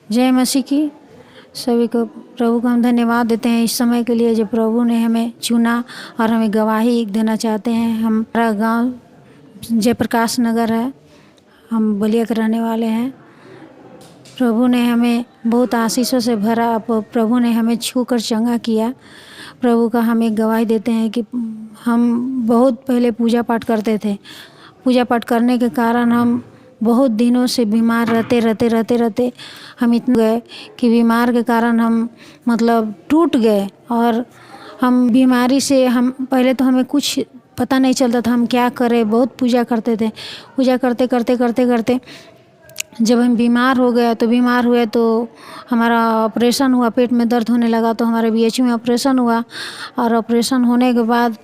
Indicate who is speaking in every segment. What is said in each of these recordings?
Speaker 1: जय मसीह की। सभी को प्रभु को हम धन्यवाद देते हैं इस समय के लिए जो प्रभु ने हमें चुना और हमें गवाही देना चाहते हैं। हमारा गांव जयप्रकाश नगर है, हम बलिया के रहने वाले हैं। प्रभु ने हमें बहुत आशीषों से भरा, प्रभु ने हमें छू कर चंगा किया। प्रभु का हम एक गवाही देते हैं कि हम बहुत पहले पूजा पाठ करते थे। पूजा पाठ करने के कारण हम बहुत दिनों से बीमार रहते हम इतने गए कि बीमार के कारण हम मतलब टूट गए। और हम बीमारी से हम पहले तो हमें कुछ पता नहीं चलता था हम क्या करें। बहुत पूजा करते थे, पूजा करते जब हम बीमार हुए तो हमारा ऑपरेशन हुआ। पेट में दर्द होने लगा तो हमारे बीएचयू में ऑपरेशन हुआ। और ऑपरेशन होने के बाद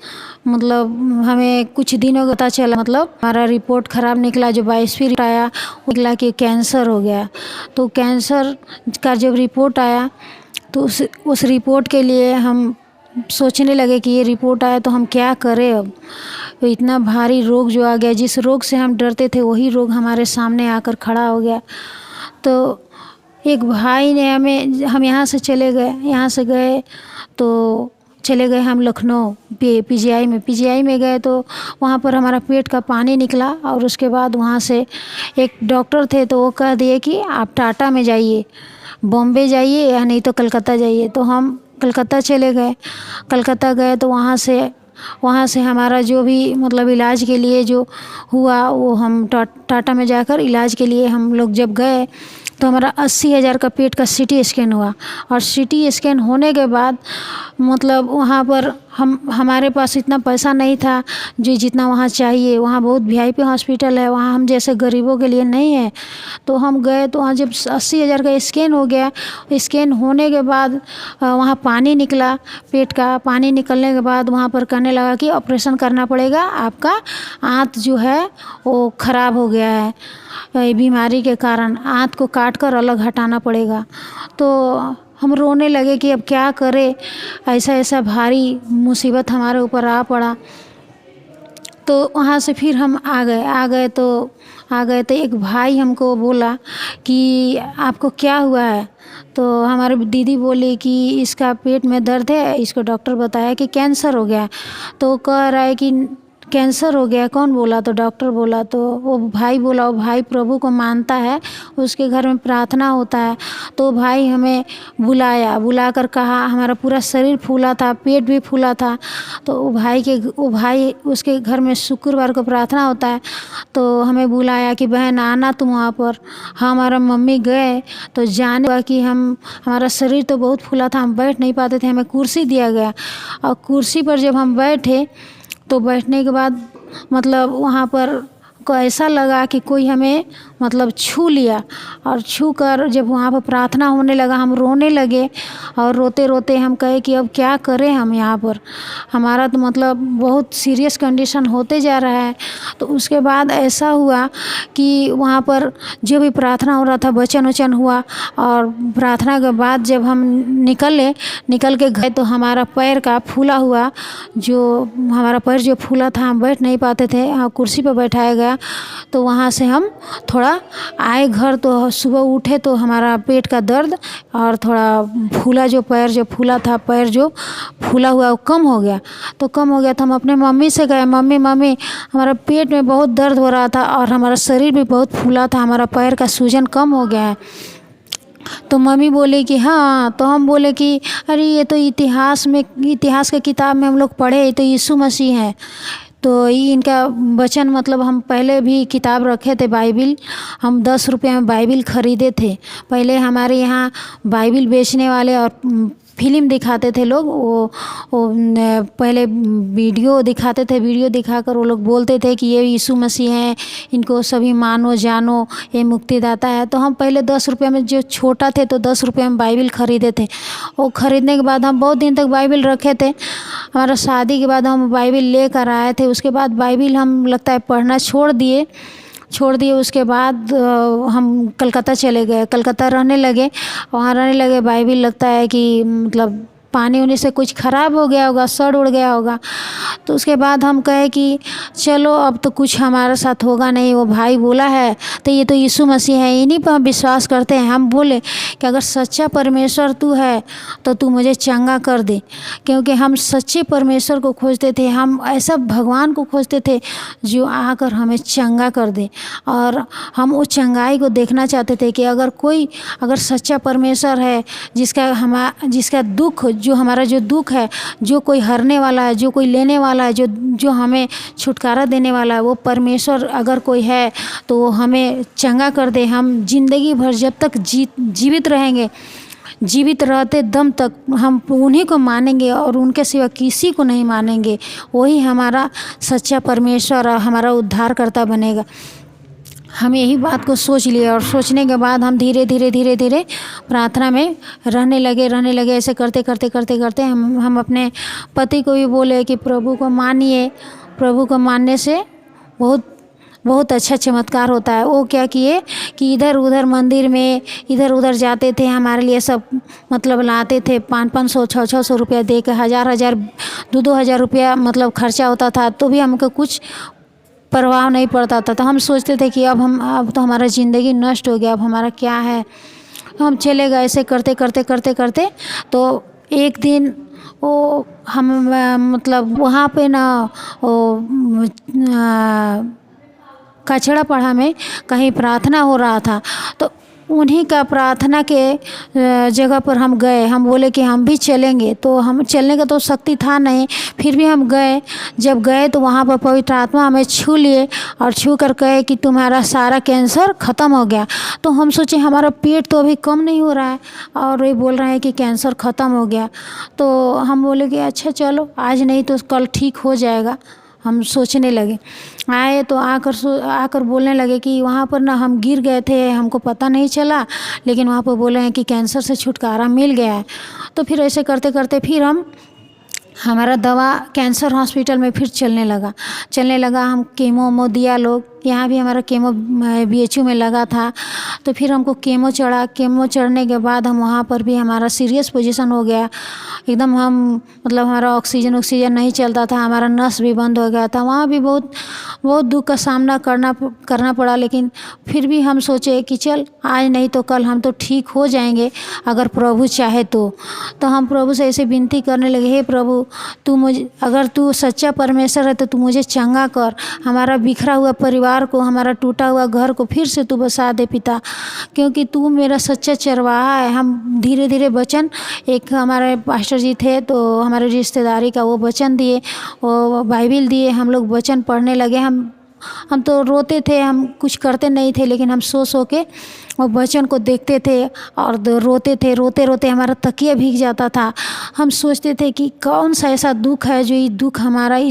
Speaker 1: मतलब हमें कुछ दिनों पता चला, मतलब हमारा रिपोर्ट ख़राब निकला। जो 22वीं रिपोर्ट आया वो निकला कि कैंसर हो गया। तो कैंसर का जब रिपोर्ट आया तो उस रिपोर्ट के लिए हम सोचने लगे कि ये रिपोर्ट आया तो हम क्या करें। अब तो इतना भारी रोग जो आ गया, जिस रोग से हम डरते थे वही रोग हमारे सामने आकर खड़ा हो गया। तो एक भाई ने हम यहाँ से चले गए, यहाँ से गए तो चले गए हम लखनऊ पीजीआई में गए तो वहाँ पर हमारा पेट का पानी निकला। और उसके बाद वहाँ से एक डॉक्टर थे तो वो कह दिए कि आप टाटा में जाइए, बॉम्बे जाइए या नहीं तो कलकत्ता जाइए। तो हम कलकत्ता चले गए। कलकत्ता गए तो वहाँ से हमारा जो भी मतलब इलाज के लिए जो हुआ वो हम टाटा में जाकर इलाज के लिए हम लोग जब गए तो हमारा 80,000 का पेट का सीटी स्कैन हुआ। और सीटी स्कैन होने के बाद मतलब वहाँ पर हमारे पास इतना पैसा नहीं था जो जितना वहाँ चाहिए। वहाँ बहुत वीआईपी हॉस्पिटल है, वहाँ हम जैसे गरीबों के लिए नहीं है। तो हम गए तो वहाँ जब 80,000 का स्कैन हो गया, स्कैन होने के बाद वहाँ पानी निकला। पेट का पानी निकलने के बाद वहाँ पर कहने लगा कि ऑपरेशन करना पड़ेगा, आपका आंत जो है वो ख़राब हो गया है बीमारी के कारण, आंत को काट कर अलग हटाना पड़ेगा। तो हम रोने लगे कि अब क्या करें, ऐसा भारी मुसीबत हमारे ऊपर आ पड़ा। तो वहाँ से फिर हम आ गए तो एक भाई हमको बोला कि आपको क्या हुआ है। तो हमारी दीदी बोली कि इसका पेट में दर्द है, इसको डॉक्टर बताया कि कैंसर हो गया। तो कह रहा है कि कैंसर हो गया, कौन बोला? तो डॉक्टर बोला। तो वो भाई बोला, वो भाई प्रभु को मानता है, उसके घर में प्रार्थना होता है। तो भाई हमें बुलाकर कहा, हमारा पूरा शरीर फूला था, पेट भी फूला था। तो वो भाई उसके घर में शुक्रवार को प्रार्थना होता है। तो हमें बुलाया कि बहन आना तुम वहाँ पर। हमारा मम्मी गए तो जाने हुआ कि हमारा शरीर तो बहुत फूला था, हम बैठ नहीं पाते थे। हमें कुर्सी दिया गया और कुर्सी पर जब हम बैठे तो बैठने के बाद मतलब वहाँ पर को ऐसा लगा कि कोई हमें मतलब छू लिया। और छू कर जब वहाँ पर प्रार्थना होने लगा हम रोने लगे। और रोते हम कहे कि अब क्या करें हम यहाँ पर, हमारा तो मतलब बहुत सीरियस कंडीशन होते जा रहा है। तो उसके बाद ऐसा हुआ कि वहाँ पर जो भी प्रार्थना हो रहा था वचन हुआ। और प्रार्थना के बाद जब हम निकल के गए तो हमारा पैर का फूला हुआ, जो हमारा पैर जो फूला था हम बैठ नहीं पाते थे, कुर्सी पर बैठाया गया। तो वहाँ से हम थोड़ा आए घर। तो सुबह उठे तो हमारा पेट का दर्द और थोड़ा फूला जो पैर जो फूला था, पैर जो फूला हुआ वो कम हो गया। तो हम अपने मम्मी से गए, मम्मी हमारा पेट में बहुत दर्द हो रहा था और हमारा शरीर भी बहुत फूला था, हमारा पैर का सूजन कम हो गया है। तो मम्मी बोले कि हाँ। तो हम बोले कि अरे ये तो इतिहास के किताब में हम लोग पढ़े, तो यीशु मसीह हैं। तो ये इनका वचन मतलब हम पहले भी किताब रखे थे बाइबिल, हम 10 रुपये में बाइबिल ख़रीदे थे। पहले हमारे यहाँ बाइबिल बेचने वाले और फिल्म दिखाते थे लोग, वो पहले वीडियो दिखाते थे। वीडियो दिखाकर वो लोग बोलते थे कि ये यीशु मसीह हैं, इनको सभी मानो जानो, ये मुक्तिदाता है। तो हम पहले 10 रुपये में, जो छोटा थे तो 10 रुपये में बाइबिल ख़रीदे थे। वो ख़रीदने के बाद हम बहुत दिन तक बाइबिल रखे थे। हमारा शादी के बाद हम बाइबिल लेकर आए थे। उसके बाद बाइबिल हम लगता है पढ़ना छोड़ दिए। उसके बाद हम कलकत्ता चले गए, कलकत्ता रहने लगे। वहाँ रहने लगे, बाइबिल लगता है कि मतलब पानी उनी से कुछ ख़राब हो गया होगा, सड़ उड़ गया होगा। तो उसके बाद हम कहे कि चलो अब तो कुछ हमारे साथ होगा नहीं, वो भाई बोला है तो ये तो यीशु मसीह है, इन्हीं पर हम विश्वास करते हैं। हम बोले कि अगर सच्चा परमेश्वर तू है तो तू मुझे चंगा कर दे, क्योंकि हम सच्चे परमेश्वर को खोजते थे, हम ऐसा भगवान को खोजते थे जो आकर हमें चंगा कर दे। और हम उस चंगाई को देखना चाहते थे कि अगर सच्चा परमेश्वर है जिसका दुख, जो हमारा जो दुख है, जो कोई हरने वाला है, जो कोई लेने वाला है, जो हमें छुटकारा देने वाला है, वो परमेश्वर अगर कोई है तो वो हमें चंगा कर दे। हम जिंदगी भर जब तक जीवित रहेंगे, जीवित रहते दम तक हम उन्हीं को मानेंगे और उनके सिवा किसी को नहीं मानेंगे। वही हमारा सच्चा परमेश्वर और हमारा उद्धारकर्ता बनेगा। हम यही बात को सोच लिए और सोचने के बाद हम धीरे धीरे प्रार्थना में रहने लगे। ऐसे करते हम अपने पति को भी बोले कि प्रभु को मानिए, प्रभु को मानने से बहुत अच्छा चमत्कार होता है। वो क्या किए कि इधर उधर मंदिर में इधर उधर जाते थे, हमारे लिए सब मतलब लाते थे। 500 600 रुपया दे के 1000 2-2000 रुपया मतलब खर्चा होता था, तो भी हमको कुछ परवाह नहीं पड़ता था। तो हम सोचते थे कि अब तो हमारा ज़िंदगी नष्ट हो गया, अब हमारा क्या है। हम चले गए ऐसे करते तो एक दिन वो हम मतलब वहाँ पे ना वो कचड़ा पड़ा में कहीं प्रार्थना हो रहा था, तो उन्हीं का प्रार्थना के जगह पर हम गए। हम बोले कि हम भी चलेंगे, तो हम चलने का तो शक्ति था नहीं, फिर भी हम गए। जब गए तो वहाँ पर पवित्र आत्मा हमें छू लिए और छू कर कहे कि तुम्हारा सारा कैंसर ख़त्म हो गया। तो हम सोचे हमारा पेट तो अभी कम नहीं हो रहा है और ये बोल रहे हैं कि कैंसर ख़त्म हो गया। तो हम बोले कि अच्छा चलो, आज नहीं तो कल ठीक हो जाएगा। हम सोचने लगे, आए तो आकर बोलने लगे कि वहाँ पर ना हम गिर गए थे, हमको पता नहीं चला, लेकिन वहाँ पर बोले हैं कि कैंसर से छुटकारा मिल गया है। तो फिर ऐसे करते फिर हमारा दवा कैंसर हॉस्पिटल में फिर चलने लगा। हम केमो दिया लोग, यहाँ भी हमारा केमो BHU में लगा था। तो फिर हमको केमो चढ़ने के बाद हम वहाँ पर भी हमारा सीरियस पोजीशन हो गया एकदम। हम मतलब हमारा ऑक्सीजन नहीं चलता था, हमारा नस भी बंद हो गया था। वहाँ भी बहुत दुख का सामना करना पड़ा, लेकिन फिर भी हम सोचे कि चल आज नहीं तो कल हम तो ठीक हो जाएंगे अगर प्रभु चाहे तो। हम प्रभु से ऐसे विनती करने लगे, हे प्रभु अगर तू सच्चा परमेश्वर है तो तू मुझे चंगा कर, हमारा बिखरा हुआ परिवार को, हमारा टूटा हुआ घर को फिर से तू बसा दे पिता, क्योंकि तू मेरा सच्चा चरवाहा है। हम धीरे वचन, एक हमारे पास्टर जी थे तो हमारे रिश्तेदारी का वो वचन दिए, वो बाइबिल दिए, हम लोग वचन पढ़ने लगे। हम तो रोते थे, हम कुछ करते नहीं थे, लेकिन हम सो के वो वचन को देखते थे और रोते हमारा तकिया भीग जाता था। हम सोचते थे कि कौन सा ऐसा दुख है जो इस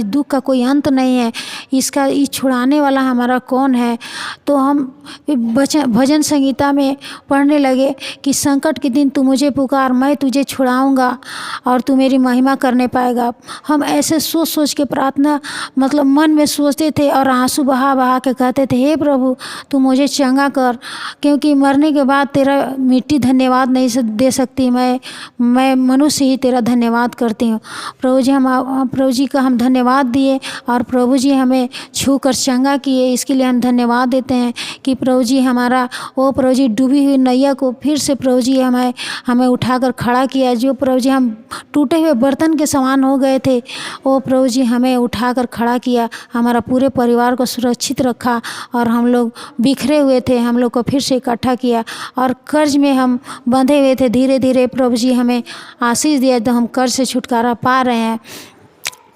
Speaker 1: दुख का कोई अंत नहीं है, इस छुड़ाने वाला हमारा कौन है। तो हम भजन संगीता में पढ़ने लगे कि संकट के दिन तू मुझे पुकार, मैं तुझे छुड़ाऊंगा और तू मेरी महिमा करने पाएगा। हम ऐसे सोच के प्रार्थना मतलब मन में सोचते थे और आंसू बहा के कहते थे, हे प्रभु तू मुझे चंगा कर, क्योंकि मरने के बाद तेरा मिट्टी धन्यवाद नहीं दे सकती, मैं मनुष्य ही तेरा धन्यवाद करती हूँ। प्रभु जी का हम धन्यवाद दिए और प्रभु जी हमें छू कर चंगा किए, इसके लिए हम धन्यवाद देते हैं कि प्रभु जी डूबी हुई नैया को फिर से प्रभु जी हमें उठाकर खड़ा किया। जो प्रभु जी हम टूटे हुए बर्तन के समान हो गए थे, वो प्रभु जी हमें उठाकर खड़ा किया, हमारा पूरे परिवार को सुरक्षित रखा और हम लोग बिखरे हुए थे, हम लोग को फिर से इकट्ठा किया और कर्ज में हम बंधे हुए थे। धीरे प्रभु जी हमें आशीष दिया तो हम कर्ज से छुटकारा पा रहे हैं।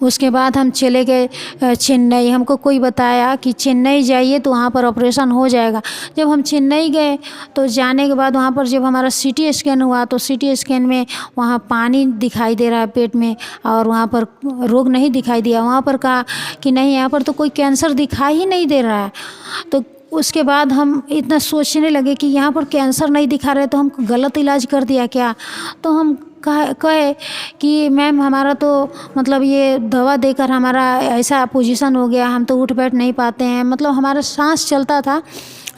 Speaker 1: उसके बाद हम चले गए चेन्नई। हमको कोई बताया कि चेन्नई जाइए तो वहाँ पर ऑपरेशन हो जाएगा। जब हम चेन्नई गए तो जाने के बाद वहाँ पर जब हमारा CT स्कैन हुआ तो CT स्कैन में वहाँ पानी दिखाई दे रहा है पेट में और वहाँ पर रोग नहीं दिखाई दिया। वहाँ पर कहा कि नहीं, यहाँ पर तो कोई कैंसर दिखाई ही नहीं दे रहा है। तो उसके बाद हम इतना सोचने लगे कि यहाँ पर कैंसर नहीं दिखा रहे तो हम गलत इलाज कर दिया क्या। तो हम कहे कि मैम हमारा तो मतलब ये दवा देकर हमारा ऐसा पोजीशन हो गया, हम तो उठ बैठ नहीं पाते हैं, मतलब हमारा सांस चलता था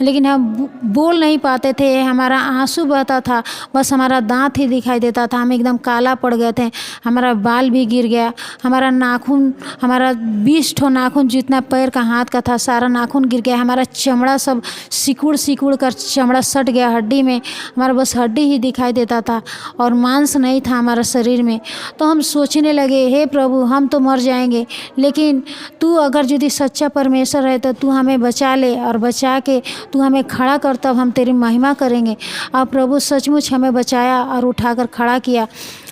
Speaker 1: लेकिन हम बोल नहीं पाते थे, हमारा आंसू बहता था, बस हमारा दांत ही दिखाई देता था, हम एकदम काला पड़ गए थे, हमारा बाल भी गिर गया, हमारा नाखून, हमारा 20 ठो नाखून जितना पैर का हाथ का था सारा नाखून गिर गया, हमारा चमड़ा सब सिकुड़ सिकुड़ कर चमड़ा सट गया हड्डी में, हमारा बस हड्डी ही दिखाई देता था और मांस नहीं था हमारा शरीर में। तो हम सोचने लगे, हे प्रभु हम तो मर जाएंगे, लेकिन तू अगर यदि सच्चा परमेश्वर है तो तू हमें बचा ले और बचा के तू हमें खड़ा कर, तब हम तेरी महिमा करेंगे। और प्रभु सचमुच हमें बचाया और उठाकर खड़ा किया।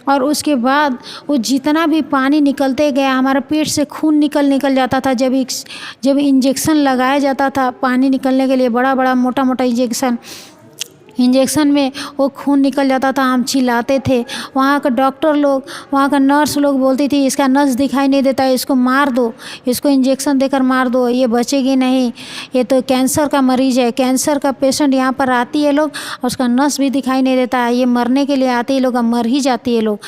Speaker 1: और उसके बाद वो जितना भी पानी निकलते गया, हमारे पेट से खून निकल जाता था। जब इंजेक्शन लगाया जाता था पानी निकलने के लिए, बड़ा बड़ा मोटा मोटा इंजेक्शन में वो खून निकल जाता था, हम चिल्लाते थे। वहाँ का डॉक्टर लोग, वहाँ का नर्स लोग बोलती थी इसका नस दिखाई नहीं देता, इसको मार दो, इसको इंजेक्शन देकर मार दो, ये बचेगी नहीं, ये तो कैंसर का मरीज़ है, कैंसर का पेशेंट यहाँ पर आती है लोग और उसका नस भी दिखाई नहीं देता है, ये मरने के लिए आती है लोग, अब मर ही जाती है लोग।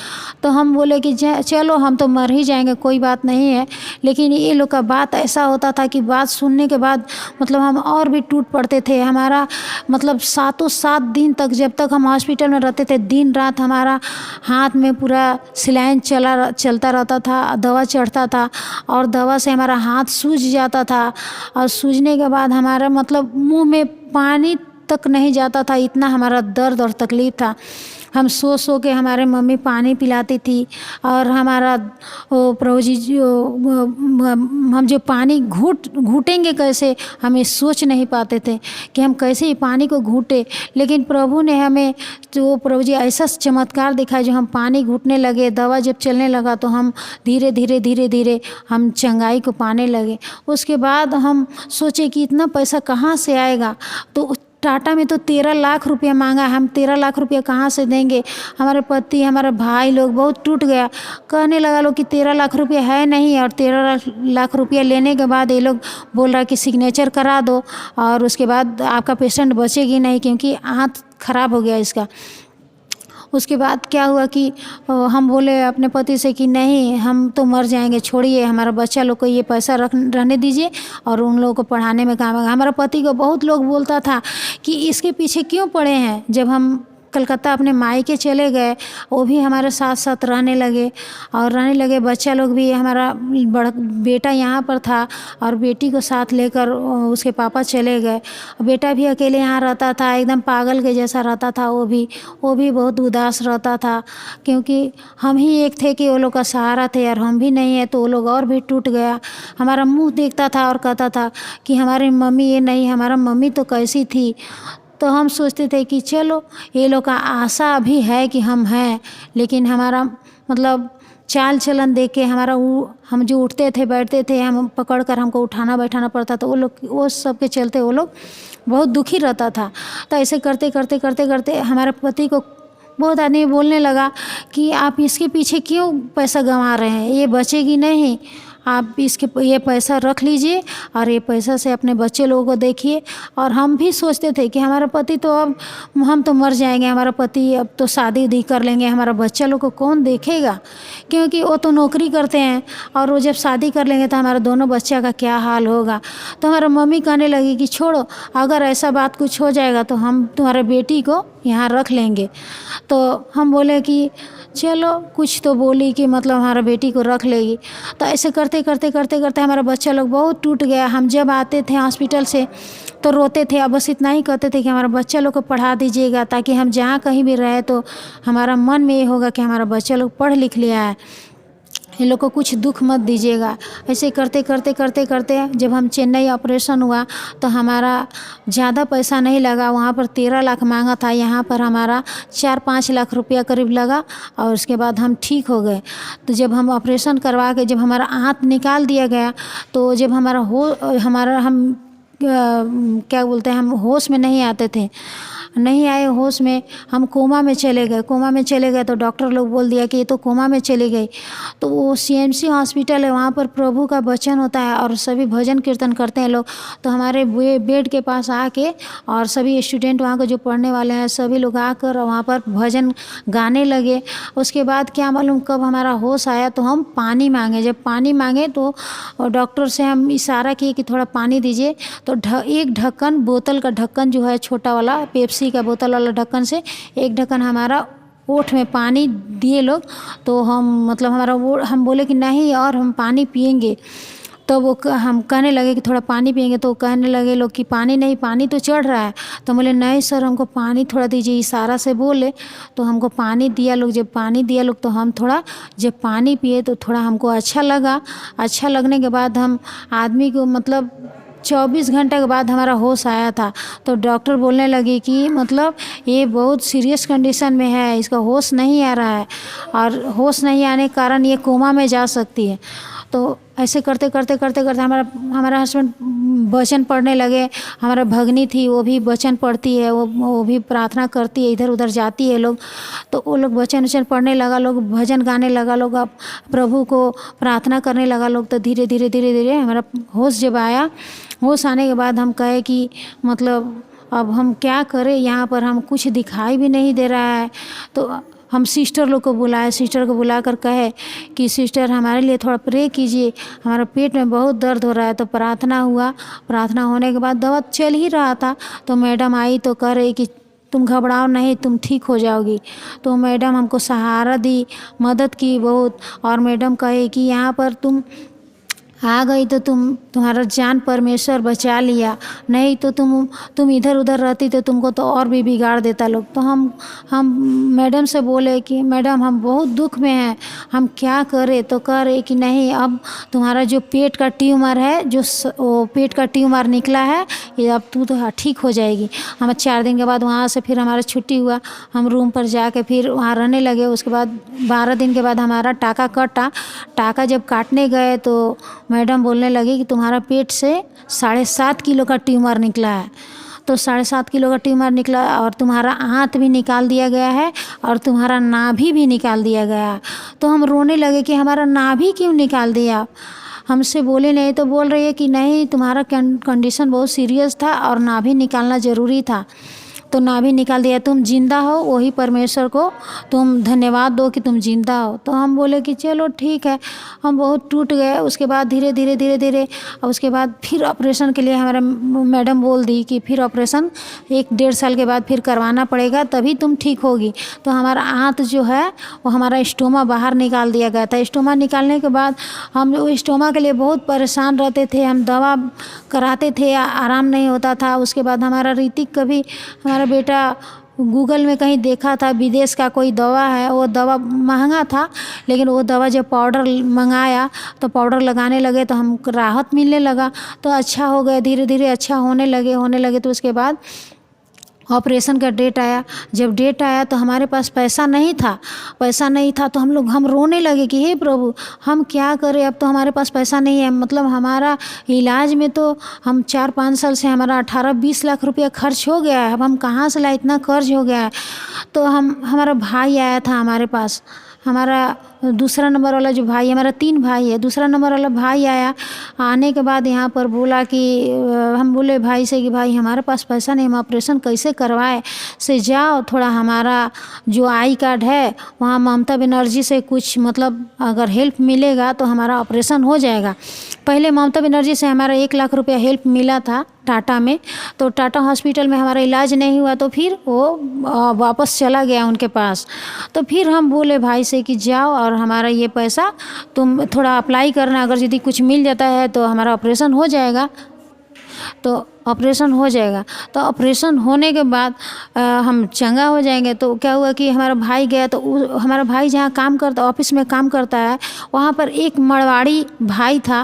Speaker 1: तो हम बोले कि चलो हम तो मर ही जाएंगे, कोई बात नहीं है। लेकिन ये लोग का बात ऐसा होता था कि बात सुनने के बाद मतलब हम और भी टूट पड़ते थे। हमारा मतलब 7 दिन तक, जब तक हम हॉस्पिटल में रहते थे, दिन रात हमारा हाथ में पूरा सिलाइन चलता रहता था, दवा चढ़ता था और दवा से हमारा हाथ सूज जाता था। और सूजने के बाद हमारा मतलब मुंह में पानी तक नहीं जाता था, इतना हमारा दर्द और तकलीफ़ था। हम सो के हमारे मम्मी पानी पिलाती थी और हमारा प्रभु जी हम जो पानी घूटेंगे कैसे, हमें सोच नहीं पाते थे कि हम कैसे ही पानी को घूटे। लेकिन प्रभु ने हमें तो प्रभु जी ऐसा चमत्कार दिखाया, जो हम पानी घूटने लगे, दवा जब चलने लगा तो हम धीरे धीरे हम चंगाई को पाने लगे। उसके बाद हम सोचे कि इतना पैसा कहाँ से आएगा, तो टाटा में तो 13 लाख रुपया मांगा, हम 13 लाख रुपया कहाँ से देंगे। हमारे पति, हमारे भाई लोग बहुत टूट गया, कहने लगा लोग कि 13 लाख रुपया है नहीं। और 13 लाख रुपया लेने के बाद ये लोग बोल रहा कि सिग्नेचर करा दो और उसके बाद आपका पेशेंट बचेगी नहीं, क्योंकि हाथ खराब हो गया इसका। उसके बाद क्या हुआ कि हम बोले अपने पति से कि नहीं हम तो मर जाएंगे, छोड़िए, हमारा बच्चा लोग को ये पैसा रहने दीजिए और उन लोगों को पढ़ाने में काम आएगा। हमारे पति को बहुत लोग बोलता था कि इसके पीछे क्यों पड़े हैं। जब हम कलकत्ता अपने मायके चले गए, वो भी हमारे साथ साथ रहने लगे। बच्चा लोग भी, हमारा बड़ा बेटा यहाँ पर था और बेटी को साथ लेकर उसके पापा चले गए। बेटा भी अकेले यहाँ रहता था, एकदम पागल के जैसा रहता था। वो भी बहुत उदास रहता था, क्योंकि हम ही एक थे कि वो लोग का सहारा थे और हम भी नहीं है, तो वो लोग और भी टूट गया। हमारा मुँह देखता था और कहता था कि हमारी मम्मी ये नहीं, हमारा मम्मी तो कैसी थी। तो हम सोचते थे कि चलो ये लोग का आशा अभी है कि हम हैं, लेकिन हमारा मतलब चाल चलन देख के हम जो उठते थे बैठते थे, हम पकड़ कर हमको उठाना बैठाना पड़ता था, वो सब के चलते वो लोग बहुत दुखी रहता था। तो ऐसे करते हमारे पति को बहुत आदमी बोलने लगा कि आप इसके पीछे क्यों पैसा गंवा रहे हैं, ये बचेगी नहीं, आप ये पैसा रख लीजिए और ये पैसा से अपने बच्चे लोगों को देखिए। और हम भी सोचते थे कि हमारा पति तो अब हम तो मर जाएंगे, हमारा पति अब तो शादी उदी कर लेंगे, हमारा बच्चा लोग को कौन देखेगा, क्योंकि वो तो नौकरी करते हैं और वो जब शादी कर लेंगे तो हमारा दोनों बच्चा का क्या हाल होगा। तो हमारा मम्मी कहने लगी कि छोड़ो, अगर ऐसा बात कुछ हो जाएगा तो हम तुम्हारे बेटी को यहाँ रख लेंगे। तो हम बोले कि चलो, कुछ तो बोली कि मतलब हमारा बेटी को रख लेगी। तो ऐसे करते हमारा बच्चा लोग बहुत टूट गया। हम जब आते थे हॉस्पिटल से तो रोते थे, अब बस इतना ही कहते थे कि हमारा बच्चा लोग को पढ़ा दीजिएगा, ताकि हम जहाँ कहीं भी रहे तो हमारा मन में ये होगा कि हमारा बच्चा लोग पढ़ लिख लिया है, इन लोग को कुछ दुख मत दीजिएगा। ऐसे करते जब हम चेन्नई ऑपरेशन हुआ तो हमारा ज़्यादा पैसा नहीं लगा, वहाँ पर 13 लाख मांगा था, यहाँ पर हमारा 4-5 लाख रुपया करीब लगा और उसके बाद हम ठीक हो गए। तो जब हम ऑपरेशन करवा के जब हमारा आँत निकाल दिया गया, तो जब हम क्या बोलते हैं, हम होश में नहीं आते थे नहीं आए होश में, हम कोमा में चले गए। कोमा में चले गए तो डॉक्टर लोग बोल दिया कि ये तो कोमा में चली गई। तो वो सीएमसी हॉस्पिटल है, वहाँ पर प्रभु का वचन होता है और सभी भजन कीर्तन करते हैं लोग। तो हमारे बेड के पास आके और सभी स्टूडेंट वहाँ के जो पढ़ने वाले हैं सभी लोग आकर वहाँ पर भजन गाने लगे। उसके बाद क्या मालूम कब हमारा होश आया तो हम पानी मांगे। जब पानी मांगे तो डॉक्टर से हम इशारा किए कि थोड़ा पानी दीजिए। तो एक ढक्कन, बोतल का ढक्कन जो है छोटा वाला, पेप्सी का बोतल वाला ढक्कन से एक ढक्कन हमारा ओठ में पानी दिए लोग। तो हम मतलब हमारा वो, हम बोले कि नहीं और हम पानी पिएंगे। तो वो हम कहने लगे कि थोड़ा पानी पिएंगे। तो कहने लगे लोग कि पानी नहीं, पानी तो चढ़ रहा है। तो बोले नहीं सर हमको पानी थोड़ा दीजिए, इशारा से बोले। तो हमको पानी दिया लोग। जब पानी दिया लोग तो हम थोड़ा जब पानी पिए तो थोड़ा हमको अच्छा लगा। अच्छा लगने के बाद हम आदमी को मतलब 24 घंटे के बाद हमारा होश आया था। तो डॉक्टर बोलने लगी कि मतलब ये बहुत सीरियस कंडीशन में है, इसका होश नहीं आ रहा है और होश नहीं आने के कारण ये कोमा में जा सकती है। तो ऐसे करते करते करते करते हमारा हस्बैंड वचन पढ़ने लगे। हमारा भगनी थी वो भी वचन पढ़ती है, वो भी प्रार्थना करती है, इधर उधर जाती है लोग। तो वो लोग वचन पढ़ने लगा, लोग भजन गाने लगा, लोग अब प्रभु को प्रार्थना करने लगा लोग। तो धीरे धीरे धीरे धीरे हमारा होश जब आया, होश आने के बाद हम कहे कि मतलब अब हम क्या करें, यहाँ पर हम कुछ दिखाई भी नहीं दे रहा है। तो हम सिस्टर लोग को बुलाए, सिस्टर को बुला कर कहे कि सिस्टर हमारे लिए थोड़ा प्रे कीजिए, हमारा पेट में बहुत दर्द हो रहा है। तो प्रार्थना हुआ। प्रार्थना होने के बाद दवा चल ही रहा था। तो मैडम आई तो कह रही कि तुम घबराओ नहीं, तुम ठीक हो जाओगी। तो मैडम हमको सहारा दी, मदद की बहुत। और मैडम कहे कि यहाँ पर तुम आ गई तो तुम्हारा जान परमेश्वर बचा लिया, नहीं तो तुम इधर उधर रहती तो तुमको तो और भी बिगाड़ देता लोग। तो हम मैडम से बोले कि मैडम हम बहुत दुख में हैं, हम क्या करें। तो कह रहे कि नहीं अब तुम्हारा जो पेट का ट्यूमर है, जो वो पेट का ट्यूमर निकला है, ये अब तू तो ठीक हो जाएगी। हम 4 दिन के बाद वहाँ से फिर हमारा छुट्टी हुआ, हम रूम पर जाके फिर वहाँ रहने लगे। उसके बाद 12 दिन के बाद हमारा टाका कटा। टाका जब काटने गए तो मैडम बोलने लगी कि तुम्हारा पेट से 7.5 किलो का ट्यूमर निकला है। तो 7.5 किलो का ट्यूमर निकला और तुम्हारा आंत भी निकाल दिया गया है और तुम्हारा नाभि भी निकाल दिया गया। तो हम रोने लगे कि हमारा नाभि क्यों निकाल दिया। हमसे बोले नहीं तो बोल रही है कि नहीं तुम्हारा कंडीशन बहुत सीरियस था और नाभि निकालना ज़रूरी था। तो नाभि निकाल दिया, तुम जिंदा हो, वही परमेश्वर को तुम धन्यवाद दो कि तुम जिंदा हो। तो हम बोले कि चलो ठीक है। हम बहुत टूट गए। उसके बाद धीरे धीरे धीरे धीरे उसके बाद फिर ऑपरेशन के लिए हमारा मैडम बोल दी कि फिर ऑपरेशन 1-1.5 साल के बाद फिर करवाना पड़ेगा, तभी तुम ठीक होगी। तो हमारा आंत जो है वो हमारा स्टोमा बाहर निकाल दिया गया था। स्टोमा निकालने के बाद हम लोग स्टोमा के लिए बहुत परेशान रहते थे, हम दवा कराते थे, आराम नहीं होता था। उसके बाद हमारा ऋतिक कभी हमारा बेटा गूगल में कहीं देखा था विदेश का कोई दवा है, वो दवा महंगा था, लेकिन वो दवा जब पाउडर मंगाया तो पाउडर लगाने लगे तो हमको राहत मिलने लगा। तो अच्छा हो गया, धीरे धीरे अच्छा होने लगे। तो उसके बाद ऑपरेशन का डेट आया। जब डेट आया तो हमारे पास पैसा नहीं था। तो हम रोने लगे कि हे प्रभु हम क्या करें, अब तो हमारे पास पैसा नहीं है। मतलब हमारा इलाज में तो हम 4-5 साल से हमारा 18-20 लाख रुपया खर्च हो गया है। अब हम कहाँ से लाए, इतना कर्ज हो गया है। तो हमारा भाई आया था हमारे पास, हमारा दूसरा नंबर वाला जो भाई, हमारा 3 भाई है, दूसरा नंबर वाला भाई आया। आने के बाद यहाँ पर बोला कि हम बोले भाई से कि भाई हमारे पास पैसा नहीं, हम ऑपरेशन कैसे करवाए, से जाओ थोड़ा हमारा जो आई कार्ड है वहाँ ममता बनर्जी से कुछ मतलब अगर हेल्प मिलेगा तो हमारा ऑपरेशन हो जाएगा। पहले ममता बनर्जी से हमारा 1 लाख रुपया हेल्प मिला था टाटा में। तो टाटा हॉस्पिटल में हमारा इलाज नहीं हुआ तो फिर वो वापस चला गया उनके पास। तो फिर हम बोले भाई से कि जाओ और हमारा ये पैसा तुम थोड़ा अप्लाई करना, अगर यदि कुछ मिल जाता है तो हमारा ऑपरेशन हो जाएगा। तो ऑपरेशन होने के बाद हम चंगा हो जाएंगे। तो क्या हुआ कि हमारा भाई गया, तो हमारा भाई जहाँ काम करता, ऑफिस में काम करता है, वहाँ पर एक मरवाड़ी भाई था।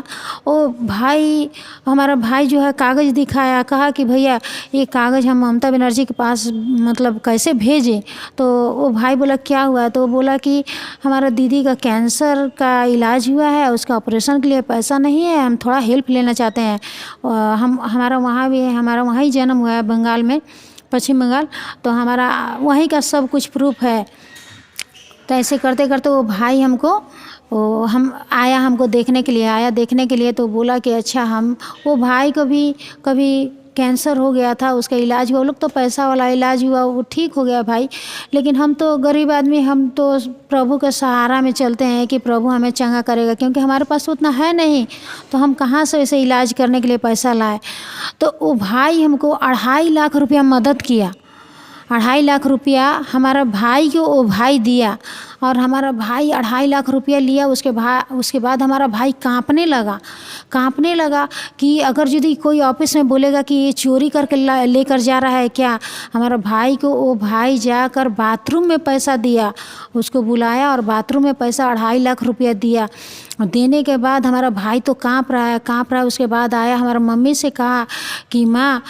Speaker 1: वो भाई, हमारा भाई जो है कागज़ दिखाया, कहा कि भैया ये कागज़ हम ममता बनर्जी के पास मतलब कैसे भेजें। तो वो भाई बोला क्या हुआ, तो वो बोला कि हमारा दीदी का कैंसर का इलाज हुआ है, उसका ऑपरेशन के लिए पैसा नहीं है, हम थोड़ा हेल्प लेना चाहते हैं। हमारा वहाँ भी है, हमारा वहाँ ही जन्म हुआ है बंगाल में। पश्चिम बंगाल। तो हमारा वहीं का सब कुछ प्रूफ है। तो ऐसे करते करते वो भाई हमको हमको देखने के लिए आया, देखने के लिए। तो बोला कि अच्छा, हम वो भाई को भी कभी कैंसर हो गया था, उसका इलाज हुआ। वो लोग तो पैसा वाला इलाज हुआ, वो ठीक हो गया भाई। लेकिन हम तो गरीब आदमी, हम तो प्रभु के सहारा में चलते हैं कि प्रभु हमें चंगा करेगा, क्योंकि हमारे पास उतना है नहीं। तो हम कहाँ से ऐसे इलाज करने के लिए पैसा लाए। तो वो भाई हमको 2.5 लाख रुपया मदद किया। 2.5 लाख रुपया हमारा भाई को वो भाई दिया, और हमारा भाई 2.5 लाख रुपया लिया। उसके बाद हमारा भाई कांपने लगा कि अगर यदि कोई ऑफिस में बोलेगा कि ये चोरी करके लेकर जा रहा है क्या। हमारा भाई को वो भाई जाकर बाथरूम में पैसा दिया, उसको बुलाया और बाथरूम में पैसा 2.5 लाख रुपया दिया। देने के बाद हमारा भाई तो कांप रहा है। उसके बाद आया, हमारा मम्मी से कहा कि माँ,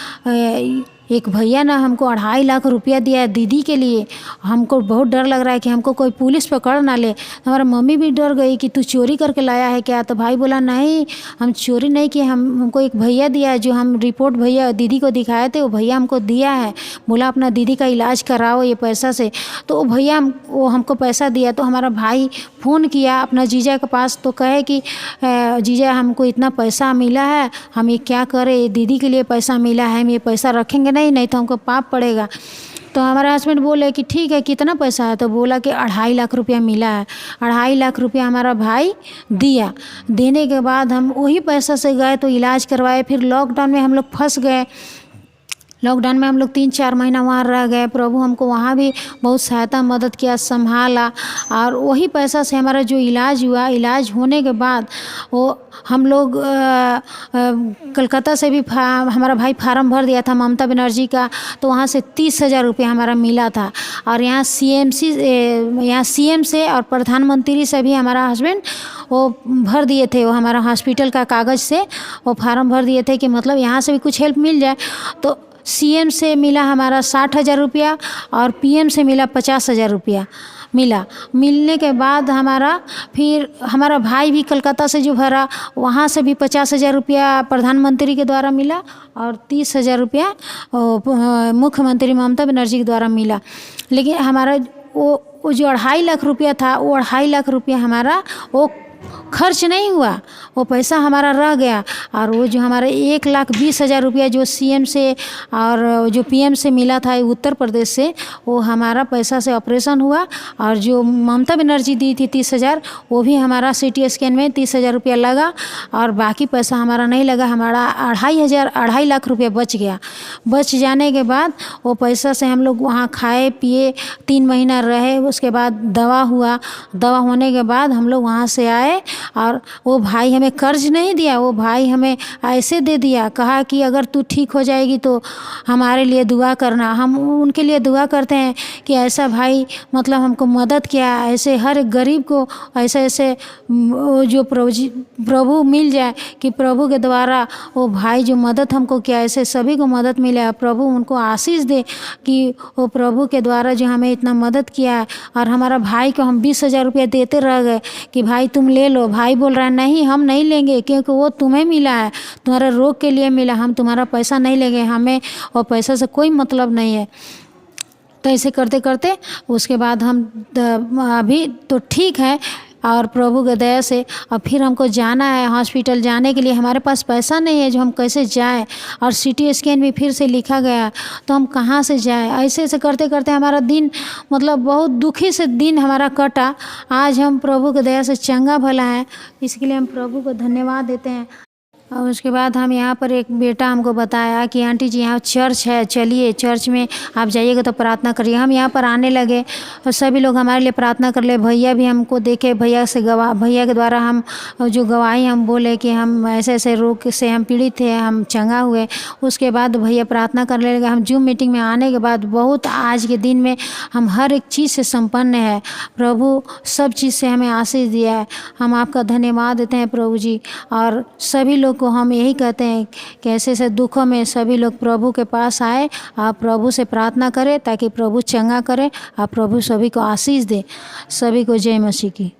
Speaker 1: एक भैया ना हमको 2.5 लाख रुपया दिया है दीदी के लिए, हमको बहुत डर लग रहा है कि हमको कोई पुलिस पकड़ ना ले। हमारा मम्मी भी डर गई कि तू चोरी करके लाया है क्या। तो भाई बोला नहीं, हम चोरी नहीं किए, हमको एक भैया दिया है, जो हम रिपोर्ट भैया दीदी को दिखाए थे, वो भैया हमको दिया है, बोला अपना दीदी का इलाज कराओ ये पैसा से। तो वो भैया वो हमको पैसा दिया। तो हमारा भाई फ़ोन किया अपना जीजा के पास, तो कहे कि जीजा हमको इतना पैसा मिला है, हम ये क्या करें, दीदी के लिए पैसा मिला है, हम ये पैसा रखेंगे नहीं तो हमको पाप पड़ेगा। तो हमारे हस्बैंड बोले कि ठीक है, कितना पैसा है। तो बोला कि 2.5 लाख रुपया मिला है। 2.5 लाख रुपया हमारा भाई दिया। देने के बाद हम वही पैसा से गए तो इलाज करवाए। फिर लॉकडाउन में हम लोग फंस गए। लॉकडाउन में हम लोग 3-4 महीना वहाँ रह गए। प्रभु हमको वहाँ भी बहुत सहायता मदद किया, संभाला। और वही पैसा से हमारा जो इलाज हुआ, इलाज होने के बाद वो हम लोग कलकत्ता से भी हमारा भाई फार्म भर दिया था ममता बनर्जी का। तो वहाँ से 30,000 रुपया हमारा मिला था। और यहाँ CM से और प्रधानमंत्री से भी हमारा हस्बैंड वो भर दिए थे, वो हमारा हॉस्पिटल का कागज़ से वो फार्म भर दिए थे कि मतलब यहाँ से भी कुछ हेल्प मिल जाए। तो CM से मिला हमारा 60,000 रुपया और PM से मिला 50,000 रुपया मिला। मिलने के बाद फिर हमारा भाई भी कलकत्ता से जो भरा, वहाँ से भी 50,000 रुपया प्रधानमंत्री के द्वारा मिला और 30,000 रुपया मुख्यमंत्री ममता बनर्जी के द्वारा मिला। लेकिन हमारा वो जो 2.5 लाख रुपया था, वो 2.5 लाख रुपया हमारा वो खर्च नहीं हुआ, वो पैसा हमारा रह गया। और वो जो हमारा 1,20,000 रुपया जो CM से और जो PM से मिला था उत्तर प्रदेश से, वो हमारा पैसा से ऑपरेशन हुआ। और जो ममता बनर्जी दी थी 30,000, वो भी हमारा CT स्कैन में 30,000 रुपया लगा। और बाकी पैसा हमारा नहीं लगा, हमारा 2.5 लाख रुपया बच गया। बच जाने के बाद वो पैसा से हम लोग वहाँ खाए पिए, 3 महीना रहे। उसके बाद दवा हुआ। दवा होने के बाद हम लोग वहाँ से आए। और वो भाई हमें कर्ज नहीं दिया, वो भाई हमें ऐसे दे दिया, कहा कि अगर तू ठीक हो जाएगी तो हमारे लिए दुआ करना। हम उनके लिए दुआ करते हैं कि ऐसा भाई मतलब हमको मदद किया, ऐसे हर एक गरीब को ऐसे जो प्रभु मिल जाए कि प्रभु के द्वारा वो भाई जो मदद हमको किया, ऐसे सभी को मदद मिले। प्रभु उनको आशीष दे कि वो प्रभु के द्वारा जो हमें इतना मदद किया है। और हमारा भाई को हम 20,000 रुपया देते रह गए कि भाई तुम ले लो। भाई बोल रहा है नहीं, हम नहीं लेंगे, क्योंकि वो तुम्हें मिला है, तुम्हारे रोग के लिए मिला, हम तुम्हारा पैसा नहीं लेंगे, हमें और पैसा से कोई मतलब नहीं है। तो ऐसे करते करते उसके बाद हम अभी तो ठीक है और प्रभु के दया से। और फिर हमको जाना है हॉस्पिटल, जाने के लिए हमारे पास पैसा नहीं है, जो हम कैसे जाएं। और CT स्कैन भी फिर से लिखा गया, तो हम कहाँ से जाएं। ऐसे ऐसे करते करते हमारा दिन मतलब बहुत दुखी से दिन हमारा कटा। आज हम प्रभु के दया से चंगा भला है, इसके लिए हम प्रभु को धन्यवाद देते हैं। और उसके बाद हम यहाँ पर एक बेटा हमको बताया कि आंटी जी यहाँ चर्च है, चलिए चर्च में आप जाइएगा तो प्रार्थना करिए। हम यहाँ पर आने लगे और सभी लोग हमारे लिए प्रार्थना कर ले। भैया भी हमको देखे, भैया के द्वारा हम जो गवाही हम बोले कि हम ऐसे ऐसे रोग से हम पीड़ित थे, हम चंगा हुए। उसके बाद भैया प्रार्थना करने लगे। हम जूम मीटिंग में आने के बाद बहुत आज के दिन में हम हर एक चीज़ से संपन्न है। प्रभु सब चीज़ से हमें आशीष दिया है। हम आपका धन्यवाद देते हैं प्रभु जी। और सभी लोग को हम यही कहते हैं कि ऐसे ऐसे दुखों में सभी लोग प्रभु के पास आए, आप प्रभु से प्रार्थना करें ताकि प्रभु चंगा करे। आप प्रभु सभी को आशीष दे। सभी को जय मसीह की।